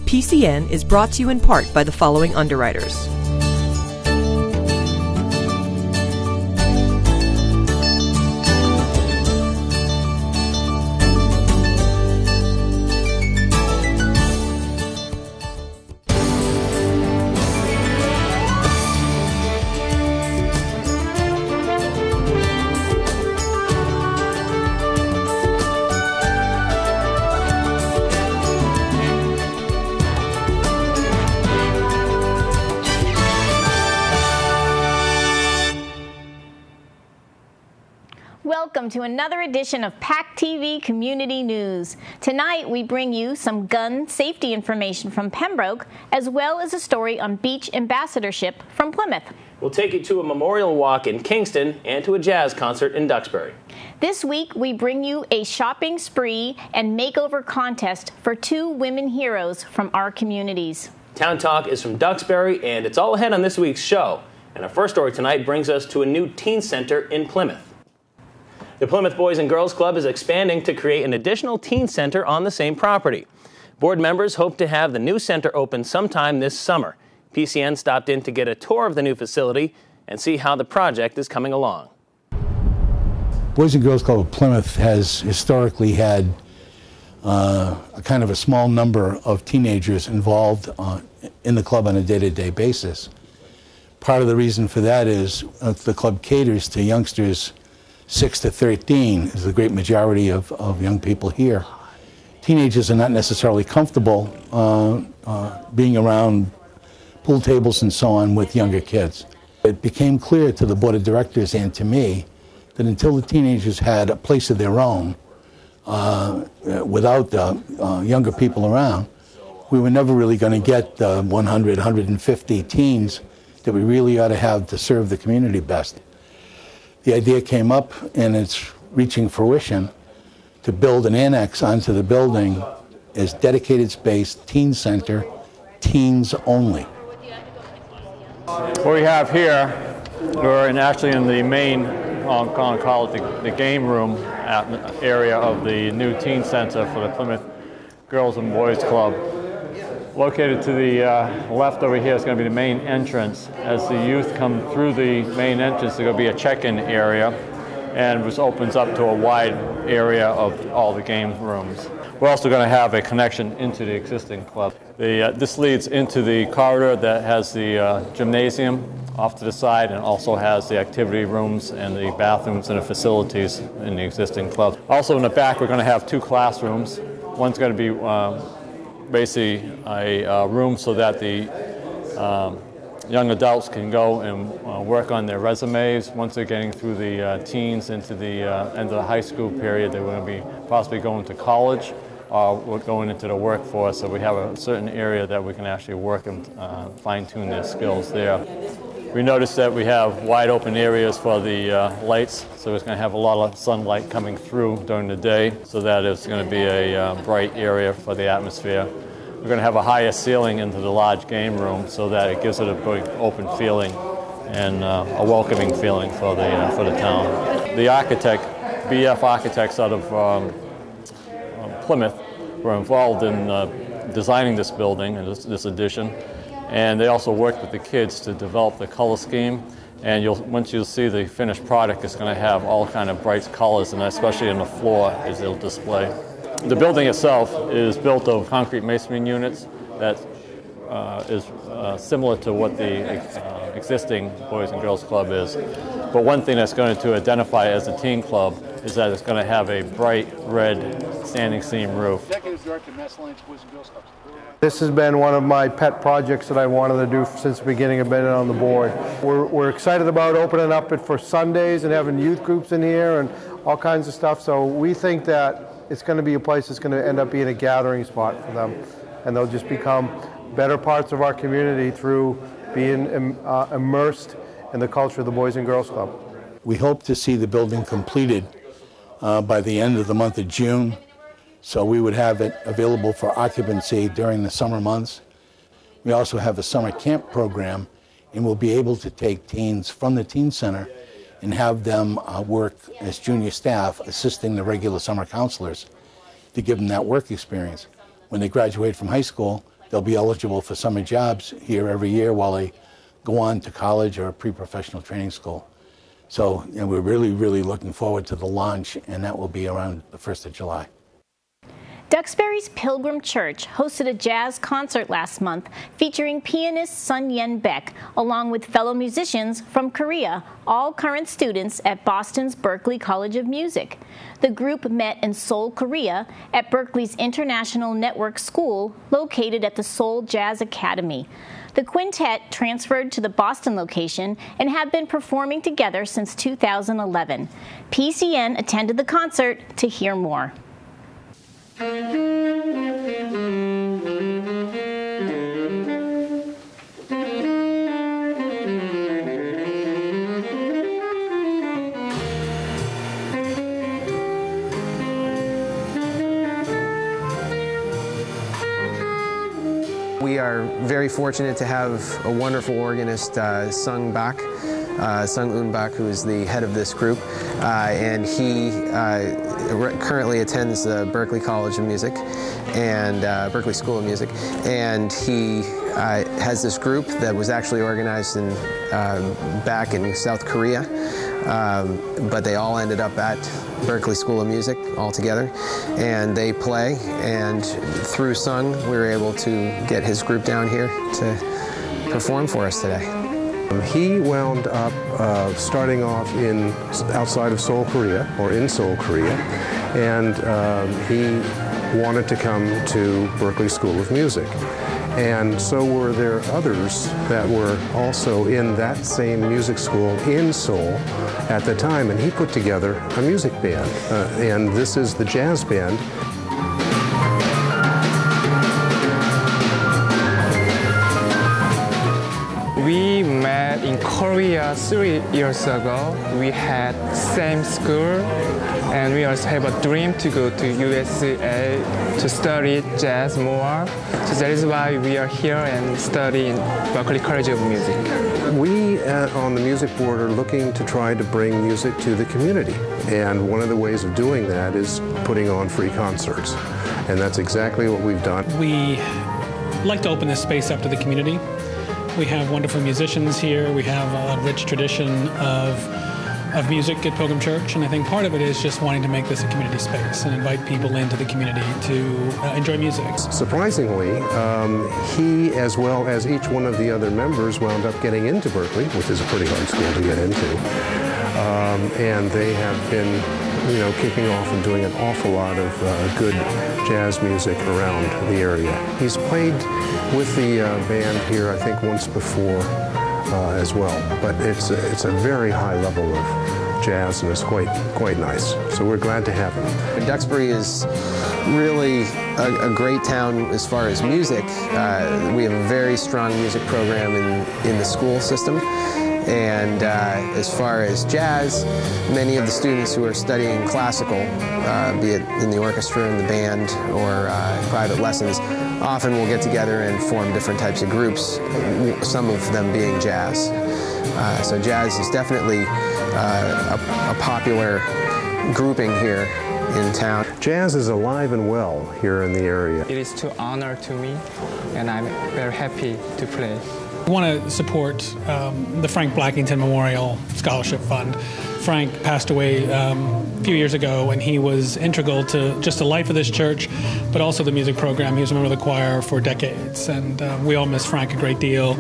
PCN is brought to you in part by the following underwriters. Welcome to another edition of PACTV Community News. Tonight we bring you some gun safety information from Pembroke, as well as a story on beach ambassadorship from Plymouth. We'll take you to a memorial walk in Kingston and to a jazz concert in Duxbury. This week we bring you a shopping spree and makeover contest for two women heroes from our communities. Town Talk is from Duxbury, and it's all ahead on this week's show. And our first story tonight brings us to a new teen center in Plymouth. The Plymouth Boys and Girls Club is expanding to create an additional teen center on the same property. Board members hope to have the new center open sometime this summer. PCN stopped in to get a tour of the new facility and see how the project is coming along. Boys and Girls Club of Plymouth has historically had a kind of a small number of teenagers involved in the club on a day-to-day basis. Part of the reason for that is the club caters to youngsters 6 to 13 is the great majority of young people here. Teenagers are not necessarily comfortable being around pool tables and so on with younger kids. It became clear to the board of directors and to me that until the teenagers had a place of their own without younger people around, we were never really going to get the 100, 150 teens that we really ought to have to serve the community best. The idea came up, and it's reaching fruition, to build an annex onto the building as dedicated space, teen center, teens only. What we have here, we're actually in the main, I'm going to call it the game room area of the new teen center for the Plymouth Girls and Boys Club. Located to the left over here is going to be the main entrance. As the youth come through the main entrance, there's going to be a check-in area, and which opens up to a wide area of all the game rooms. We're also going to have a connection into the existing club. This leads into the corridor that has the gymnasium off to the side, and also has the activity rooms and the bathrooms and the facilities in the existing club. Also in the back, we're going to have two classrooms. One's going to be basically a room so that the young adults can go and work on their resumes once they're getting through the teens into the end of the high school period. They're going to be possibly going to college or going into the workforce, so we have a certain area that we can actually work and fine-tune their skills there. We noticed that we have wide open areas for the lights, so it's going to have a lot of sunlight coming through during the day, so that it's going to be a bright area for the atmosphere. We're going to have a higher ceiling into the large game room, so that it gives it a big open feeling and a welcoming feeling for the town. The architect, BF Architects out of Plymouth, were involved in designing this building and this addition. And they also worked with the kids to develop the color scheme. And once you see the finished product, it's going to have all kind of bright colors, and especially on the floor as it'll display. The building itself is built of concrete masonry units that is similar to what the existing Boys and Girls Club is. But one thing that's going to identify as a teen club is that it's going to have a bright red standing seam roof. This has been one of my pet projects that I wanted to do since the beginning of being on the board. We're excited about opening up it for Sundays and having youth groups in here and all kinds of stuff. So we think that it's going to be a place that's going to end up being a gathering spot for them. And they'll just become better parts of our community through being immersed in the culture of the Boys and Girls Club. We hope to see the building completed by the end of the month of June. So we would have it available for occupancy during the summer months. We also have a summer camp program, and we'll be able to take teens from the teen center and have them work as junior staff assisting the regular summer counselors to give them that work experience. When they graduate from high school, they'll be eligible for summer jobs here every year while they go on to college or pre-professional training school. So we're really, really looking forward to the launch, and that will be around the 1st of July. Duxbury's Pilgrim Church hosted a jazz concert last month featuring pianist Sun Yen Baek, along with fellow musicians from Korea, all current students at Boston's Berklee College of Music. The group met in Seoul, Korea, at Berklee's International Network School, located at the Seoul Jazz Academy. The quintet transferred to the Boston location and have been performing together since 2011. PCN attended the concert to hear more. We are very fortunate to have a wonderful organist, Sung Eun Bak, who is the head of this group, and he currently attends the Berklee College of Music and Berklee School of Music, and he has this group that was actually organized back in South Korea, but they all ended up at Berklee School of Music all together, and they play, and through Sung we were able to get his group down here to perform for us today. He wound up starting off outside of Seoul, Korea, or in Seoul, Korea, and he wanted to come to Berklee School of Music. And so were there others that were also in that same music school in Seoul at the time, and he put together a music band, and this is the jazz band. We met in Korea 3 years ago. We had same school, and we also have a dream to go to USA to study jazz more. So that is why we are here and study in Berklee College of Music. We on the music board are looking to try to bring music to the community, and one of the ways of doing that is putting on free concerts, and that's exactly what we've done. We like to open this space up to the community. We have wonderful musicians here. We have a rich tradition of music at Pilgrim Church, and I think part of it is just wanting to make this a community space and invite people into the community to enjoy music. Surprisingly, he, as well as each one of the other members, wound up getting into Berklee, which is a pretty hard school to get into, and they have been kicking off and doing an awful lot of good jazz music around the area. He's played with the band here, I think, once before as well, but it's a very high level of jazz, and it's quite nice. So we're glad to have him. Duxbury is really a great town as far as music. We have a very strong music program in the school system. And as far as jazz, many of the students who are studying classical, be it in the orchestra, in the band, or private lessons, often will get together and form different types of groups, some of them being jazz. So jazz is definitely a popular grouping here in town. Jazz is alive and well here in the area. It is an honor to me, and I'm very happy to play. We want to support the Frank Blackington Memorial Scholarship Fund. Frank passed away a few years ago, and he was integral to just the life of this church, but also the music program. He was a member of the choir for decades, and we all miss Frank a great deal.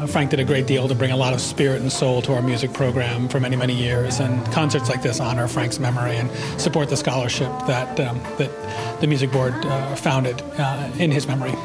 Frank did a great deal to bring a lot of spirit and soul to our music program for many, many years, and concerts like this honor Frank's memory and support the scholarship that the music board founded in his memory.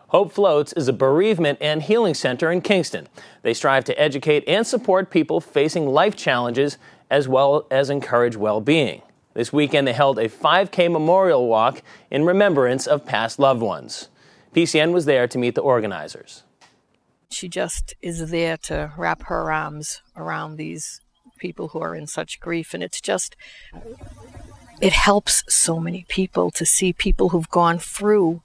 Hope Floats is a bereavement and healing center in Kingston. They strive to educate and support people facing life challenges as well as encourage well-being. This weekend they held a 5K memorial walk in remembrance of past loved ones. PCN was there to meet the organizers. She just is there to wrap her arms around these people who are in such grief, and it helps so many people to see people who've gone through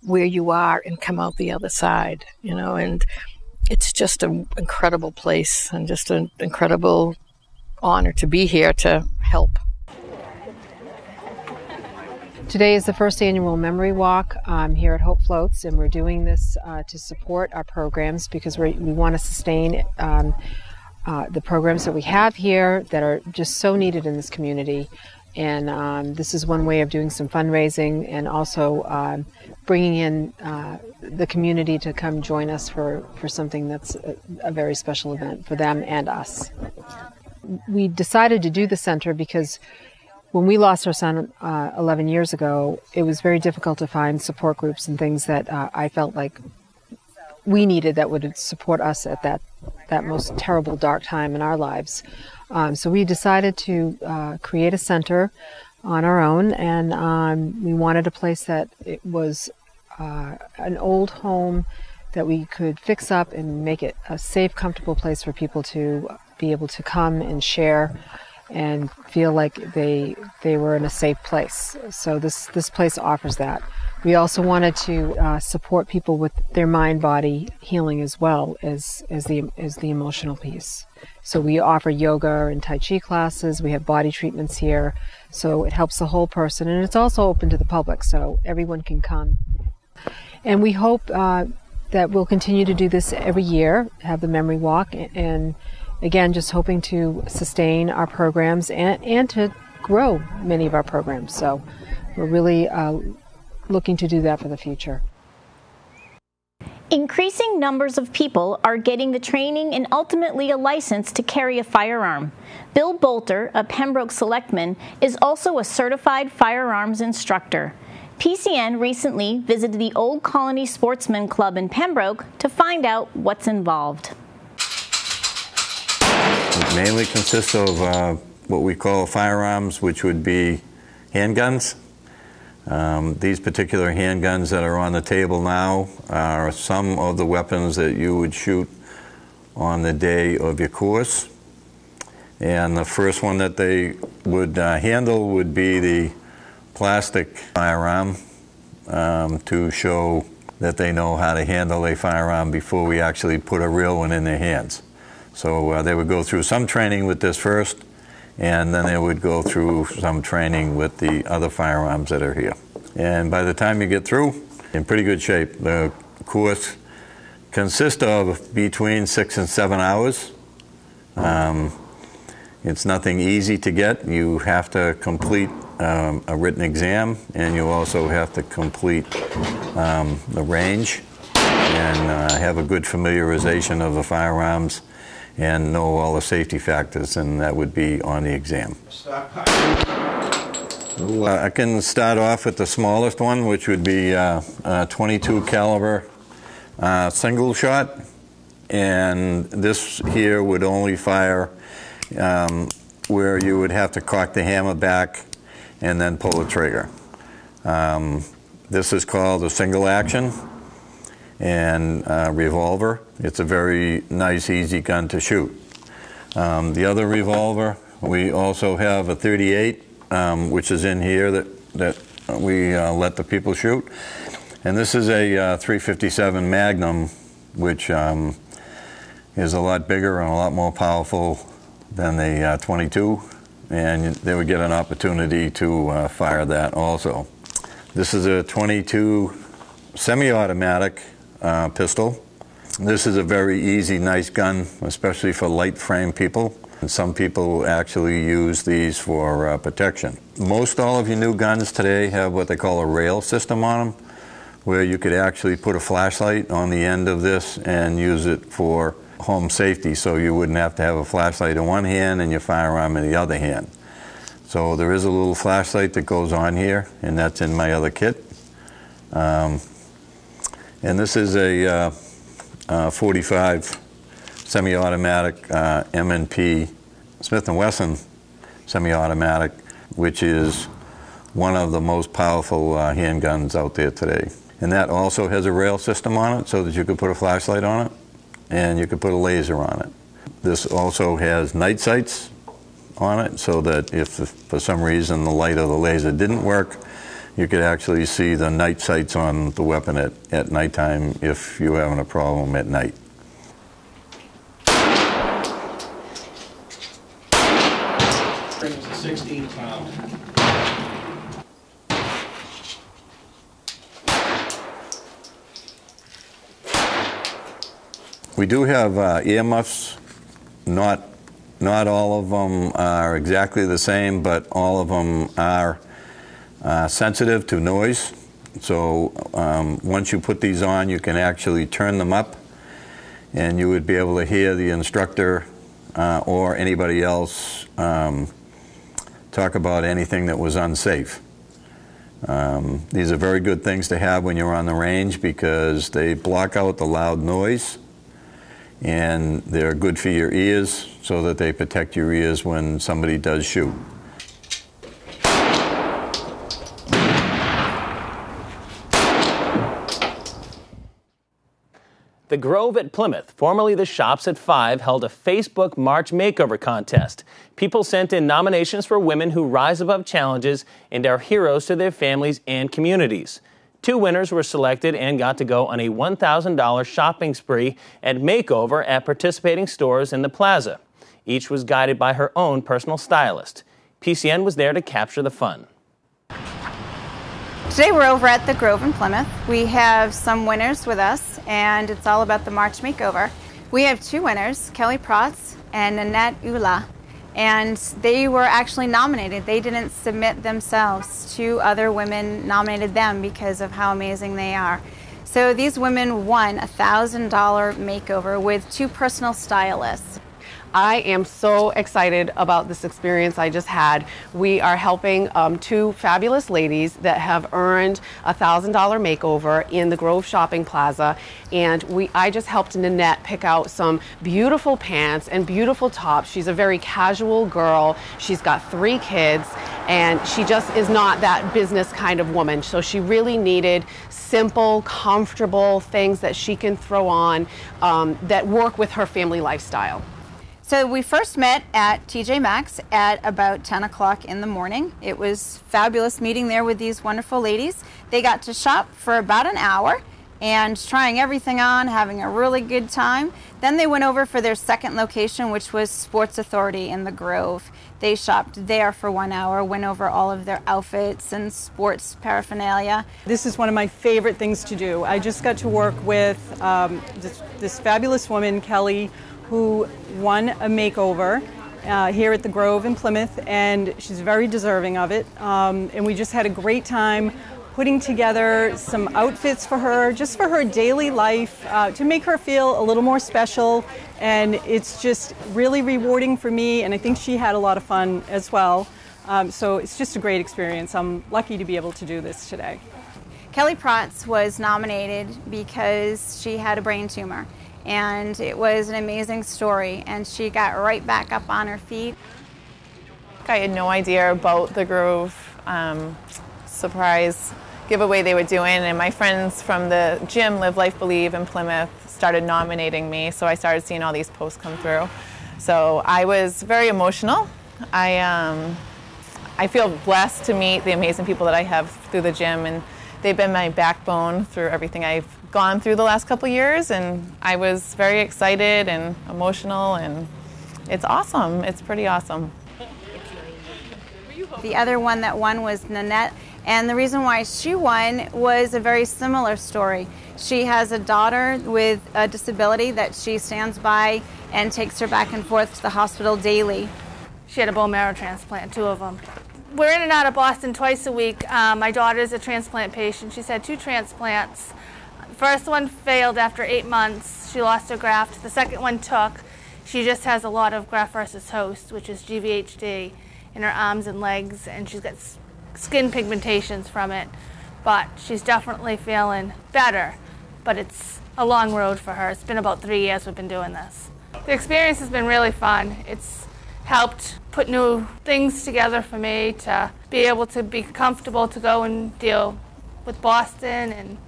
where you are and come out the other side, and it's just an incredible place and just an incredible honor to be here to help. Today is the first annual Memory Walk here at Hope Floats, and we're doing this to support our programs because we want to sustain the programs that we have here that are just so needed in this community. And this is one way of doing some fundraising and also bringing in the community to come join us for something that's a very special event for them and us. We decided to do the center because when we lost our son 11 years ago, it was very difficult to find support groups and things that I felt like we needed that would support us at that most terrible, dark time in our lives. So we decided to create a center on our own, and we wanted a place that it was an old home that we could fix up and make it a safe, comfortable place for people to be able to come and share and feel like they were in a safe place. So this place offers that. We also wanted to support people with their mind-body healing as well as the emotional piece. So we offer yoga and Tai Chi classes. We have body treatments here, so it helps the whole person, and it's also open to the public, so everyone can come. And we hope that we'll continue to do this every year, have the Memory Walk, and again, just hoping to sustain our programs and to grow many of our programs. So we're really looking to do that for the future. Increasing numbers of people are getting the training and ultimately a license to carry a firearm. Bill Bolter, a Pembroke selectman, is also a certified firearms instructor. PCN recently visited the Old Colony Sportsman Club in Pembroke to find out what's involved. It mainly consists of what we call firearms, which would be handguns. These particular handguns that are on the table now are some of the weapons that you would shoot on the day of your course. And the first one that they would handle would be the plastic firearm to show that they know how to handle a firearm before we actually put a real one in their hands. So they would go through some training with this first, and then they would go through some training with the other firearms that are here. And by the time you get through, in pretty good shape. The course consists of between 6 and 7 hours. It's nothing easy to get. You have to complete a written exam, and you also have to complete the range and have a good familiarization of the firearms and know all the safety factors, and that would be on the exam. I can start off with the smallest one, which would be a 22 caliber single shot, and this here would only fire where you would have to cock the hammer back and then pull the trigger. This is called a single action and revolver. It's a very nice, easy gun to shoot. The other revolver, we also have a 38, which is in here that we let the people shoot. And this is a 357 Magnum, which is a lot bigger and a lot more powerful than the 22, and they would get an opportunity to fire that also. This is a 22 semi-automatic pistol. This is a very easy, nice gun, especially for light frame people. And some people actually use these for protection. Most all of your new guns today have what they call a rail system on them, where you could actually put a flashlight on the end of this and use it for home safety, so you wouldn't have to have a flashlight in one hand and your firearm in the other hand. So there is a little flashlight that goes on here, and that's in my other kit. And this is a 45 semi-automatic M&P Smith & Wesson semi-automatic, which is one of the most powerful handguns out there today. And that also has a rail system on it so that you could put a flashlight on it and you could put a laser on it. This also has night sights on it so that if for some reason the light of the laser didn't work, you could actually see the night sights on the weapon at nighttime if you're having a problem at night. brings a 16-pound. We do have earmuffs. Not all of them are exactly the same, but all of them are sensitive to noise. So once you put these on, you can actually turn them up, and you would be able to hear the instructor or anybody else talk about anything that was unsafe. These are very good things to have when you're on the range because they block out the loud noise, and they're good for your ears so that they protect your ears when somebody does shoot. The Grove at Plymouth, formerly the Shops at 5, held a Facebook March Makeover contest. People sent in nominations for women who rise above challenges and are heroes to their families and communities. 2 winners were selected and got to go on a $1,000 shopping spree and makeover at participating stores in the plaza. Each was guided by her own personal stylist. PCN was there to capture the fun. Today we're over at the Grove in Plymouth. We have some winners with us, and it's all about the March Makeover. We have 2 winners, Kelly Protz and Nanette Ula, and they were actually nominated. They didn't submit themselves. 2 other women nominated them because of how amazing they are. So these women won a $1,000 makeover with 2 personal stylists. I am so excited about this experience I just had. We are helping 2 fabulous ladies that have earned a $1,000 makeover in the Grove Shopping Plaza, and I just helped Nanette pick out some beautiful pants and beautiful tops. She's a very casual girl. She's got 3 kids, and she just is not that business kind of woman. So she really needed simple, comfortable things that she can throw on that work with her family lifestyle. So we first met at TJ Maxx at about 10 o'clock in the morning. It was fabulous meeting there with these wonderful ladies. They got to shop for about an hour and trying everything on, having a really good time. Then they went over for their second location, which was Sports Authority in the Grove. They shopped there for 1 hour, went over all of their outfits and sports paraphernalia. This is one of my favorite things to do. I just got to work with this fabulous woman, Kelly, who won a makeover here at the Grove in Plymouth, and she's very deserving of it. And we just had a great time putting together some outfits for her, just for her daily life, to make her feel a little more special. And it's just really rewarding for me, and I think she had a lot of fun as well. So it's just a great experience. I'm lucky to be able to do this today. Kelly Protz was nominated because she had a brain tumor. And it was an amazing story, and she got right back up on her feet. I had no idea about the Grove surprise giveaway they were doing, and my friends from the gym, Live Life Believe in Plymouth, started nominating me, so I started seeing all these posts come through. So I was very emotional. I feel blessed to meet the amazing people that I have through the gym, and they've been my backbone through everything I've gone through the last couple of years, and I was very excited and emotional, and it's awesome. It's pretty awesome. The other one that won was Nanette, and the reason why she won was a very similar story. She has a daughter with a disability that she stands by and takes her back and forth to the hospital daily. She had a bone marrow transplant, 2 of them. We're in and out of Boston twice a week. My daughter's a transplant patient. She's had 2 transplants. The first one failed after 8 months. She lost her graft. The second one took. She just has a lot of graft versus host, which is GVHD, in her arms and legs, and she's got skin pigmentations from it. But she's definitely feeling better, but it's a long road for her. It's been about 3 years we've been doing this. The experience has been really fun. It's helped put new things together for me to be able to be comfortable to go and deal with Boston and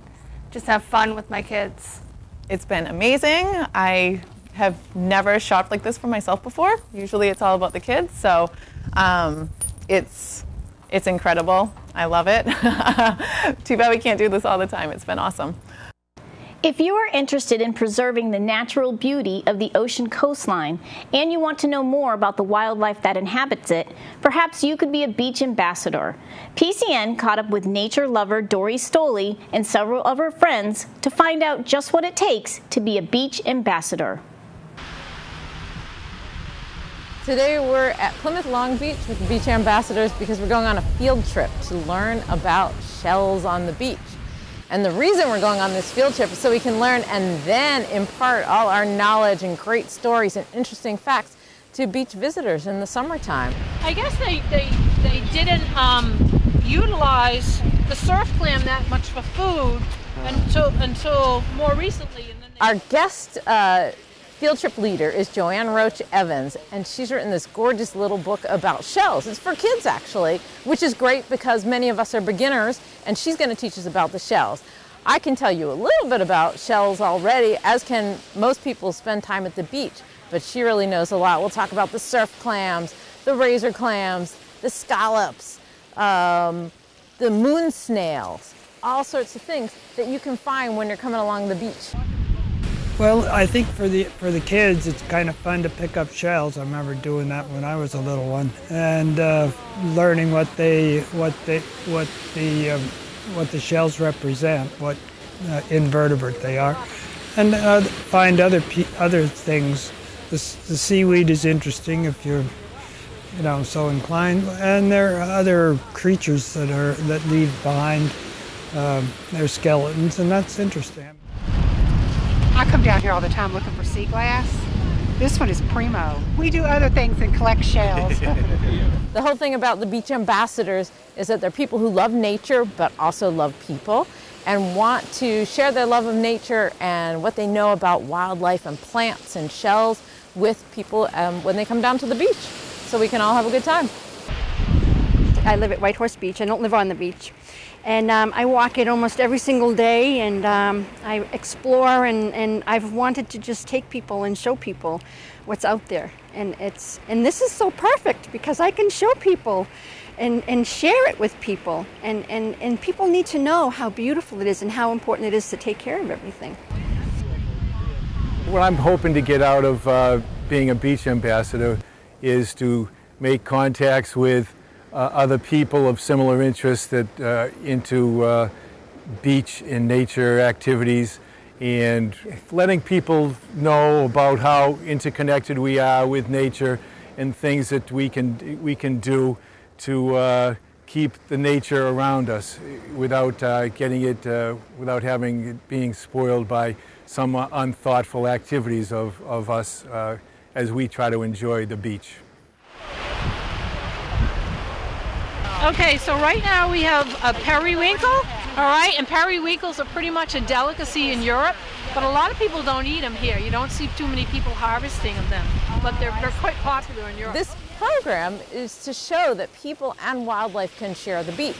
just have fun with my kids. It's been amazing. I have never shopped like this for myself before. Usually it's all about the kids, so it's incredible. I love it. Too bad we can't do this all the time. It's been awesome. If you are interested in preserving the natural beauty of the ocean coastline and you want to know more about the wildlife that inhabits it, perhaps you could be a beach ambassador. PCN caught up with nature lover Dory Stoley and several of her friends to find out just what it takes to be a beach ambassador. Today we're at Plymouth Long Beach with the beach ambassadors because we're going on a field trip to learn about shells on the beach. And the reason we're going on this field trip is so we can learn and then impart all our knowledge and great stories and interesting facts to beach visitors in the summertime. I guess they didn't utilize the surf clam that much for food until more recently. And then Our guest field trip leader is Joanne Roach Evans, and she's written this gorgeous little book about shells. It's for kids, actually, which is great because many of us are beginners, and she's going to teach us about the shells. I can tell you a little bit about shells already, as can most people spend time at the beach, but she really knows a lot. We'll talk about the surf clams, the razor clams, the scallops, the moon snails, all sorts of things that you can find when you're coming along the beach. Well, I think for the kids, it's kind of fun to pick up shells. I remember doing that when I was a little one, and learning what the shells represent, what invertebrate they are, and find other things. The seaweed is interesting if you're, so inclined, and there are other creatures that leave behind their skeletons, and that's interesting. I come down here all the time looking for sea glass. This one is primo. We do other things than collect shells. The whole thing about the beach ambassadors is that they're people who love nature but also love people and want to share their love of nature and what they know about wildlife and plants and shells with people when they come down to the beach, so we can all have a good time. I live at Whitehorse Beach. I don't live on the beach. And I walk it almost every single day, and I explore, and I've wanted to just take people and show people what's out there. And this is so perfect because I can show people and share it with people. And people need to know how beautiful it is and how important it is to take care of everything. What I'm hoping to get out of being a beach ambassador is to make contacts with other people of similar interest that into beach and nature activities, and letting people know about how interconnected we are with nature and things that we can do to keep the nature around us without without having it being spoiled by some unthoughtful activities of us as we try to enjoy the beach. Okay, so right now we have a periwinkle, all right, and periwinkles are pretty much a delicacy in Europe, but a lot of people don't eat them here. You don't see too many people harvesting of them, but they're quite popular in Europe. This program is to show that people and wildlife can share the beach.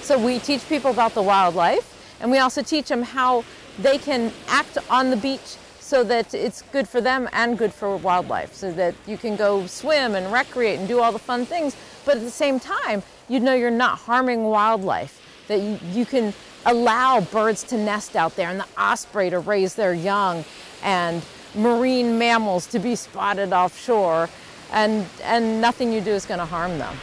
So we teach people about the wildlife, and we also teach them how they can act on the beach so that it's good for them and good for wildlife, so that you can go swim and recreate and do all the fun things, but at the same time, you know you're not harming wildlife, that you can allow birds to nest out there and the osprey to raise their young and marine mammals to be spotted offshore, and nothing you do is going to harm them.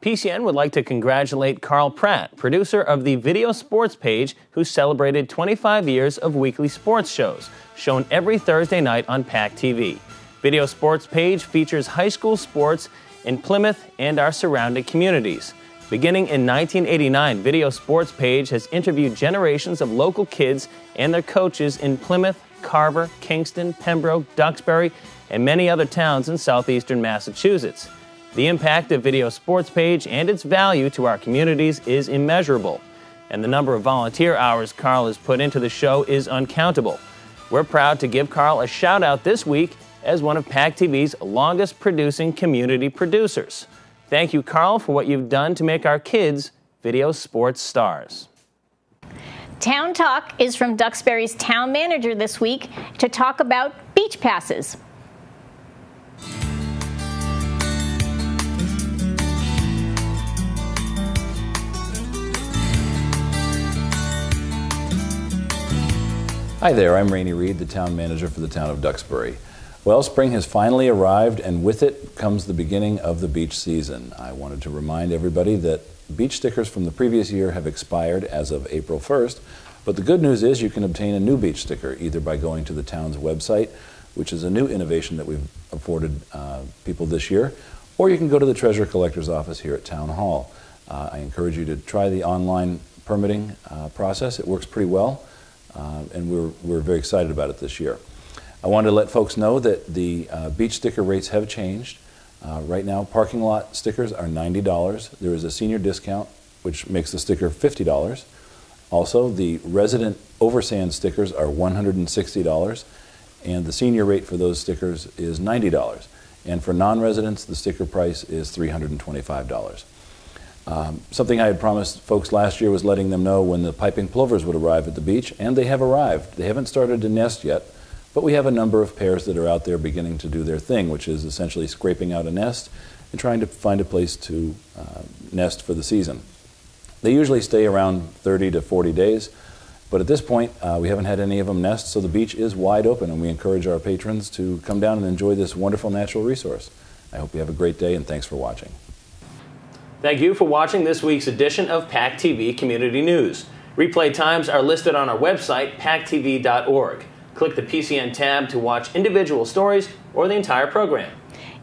PCN would like to congratulate Carl Pratt, producer of the Video Sports Page, who celebrated 25 years of weekly sports shows, shown every Thursday night on PACTV. Video Sports Page features high school sports in Plymouth and our surrounding communities. Beginning in 1989, Video Sports Page has interviewed generations of local kids and their coaches in Plymouth, Carver, Kingston, Pembroke, Duxbury, and many other towns in southeastern Massachusetts. The impact of Video Sports Page and its value to our communities is immeasurable, and the number of volunteer hours Carl has put into the show is uncountable. We're proud to give Carl a shout-out this week as one of PACTV's longest-producing community producers. Thank you, Carl, for what you've done to make our kids video sports stars. Town Talk is from Duxbury's town manager this week to talk about beach passes. Hi there, I'm Rainey Reed, the town manager for the town of Duxbury. Well, spring has finally arrived, and with it comes the beginning of the beach season. I wanted to remind everybody that beach stickers from the previous year have expired as of April 1st, but the good news is you can obtain a new beach sticker either by going to the town's website, which is a new innovation that we've afforded people this year, or you can go to the Treasurer Collector's office here at Town Hall. I encourage you to try the online permitting process. It works pretty well, and we're very excited about it this year. I wanted to let folks know that the beach sticker rates have changed. Right now, parking lot stickers are $90. There is a senior discount, which makes the sticker $50. Also, the resident oversand stickers are $160, and the senior rate for those stickers is $90. And for non-residents, the sticker price is $325. Something I had promised folks last year was letting them know when the piping plovers would arrive at the beach, and they have arrived. They haven't started to nest yet, but we have a number of pairs that are out there beginning to do their thing, which is essentially scraping out a nest and trying to find a place to nest for the season. They usually stay around 30 to 40 days, but at this point we haven't had any of them nest, so the beach is wide open, and we encourage our patrons to come down and enjoy this wonderful natural resource. I hope you have a great day, and thanks for watching. Thank you for watching this week's edition of PACTV Community News. Replay times are listed on our website, pactv.org. Click the PCN tab to watch individual stories or the entire program.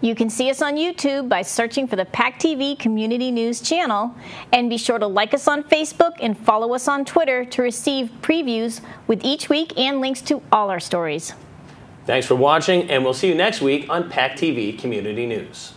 You can see us on YouTube by searching for the PACTV Community News channel, and be sure to like us on Facebook and follow us on Twitter to receive previews with each week and links to all our stories. Thanks for watching, and we'll see you next week on PACTV Community News.